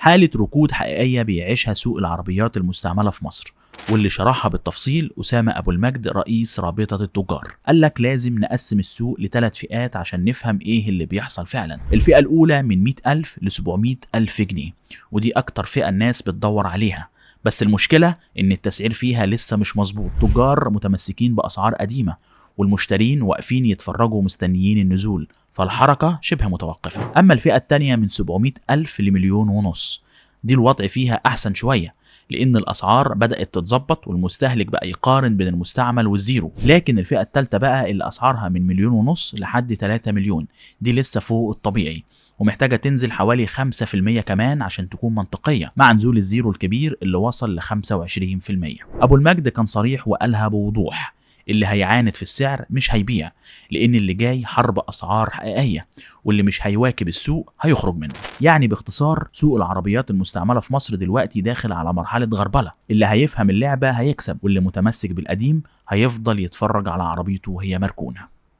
حالة ركود حقيقية بيعيشها سوق العربيات المستعملة في مصر، واللي شرحها بالتفصيل أسامة أبو المجد رئيس رابطة التجار. قال لك لازم نقسم السوق ل3 فئات عشان نفهم إيه اللي بيحصل فعلا. الفئة الأولى من 100,000 ل 700,000 جنيه، ودي أكتر فئة الناس بتدور عليها، بس المشكلة إن التسعير فيها لسه مش مظبوط. تجار متمسكين بأسعار قديمة، والمشترين واقفين يتفرجوا مستنيين النزول، فالحركة شبه متوقفة. أما الفئة التانية من 700,000 ل1.5 مليون، دي الوضع فيها أحسن شوية، لأن الأسعار بدأت تتظبط والمستهلك بقى يقارن بين المستعمل والزيرو. لكن الفئة الثالثة بقى اللي أسعارها من 1.5 مليون لحد 3 مليون، دي لسه فوق الطبيعي ومحتاجة تنزل حوالي 5% كمان عشان تكون منطقية، مع نزول الزيرو الكبير اللي وصل ل 25%. أبو المجد كان صريح وقالها بوضوح: اللي هيعاند في السعر مش هيبيع، لأن اللي جاي حرب أسعار حقيقية، واللي مش هيواكب السوق هيخرج منه. يعني باختصار، سوق العربيات المستعملة في مصر دلوقتي داخل على مرحلة غربلة. اللي هيفهم اللعبة هيكسب، واللي متمسك بالقديم هيفضل يتفرج على عربيته وهي مركونة.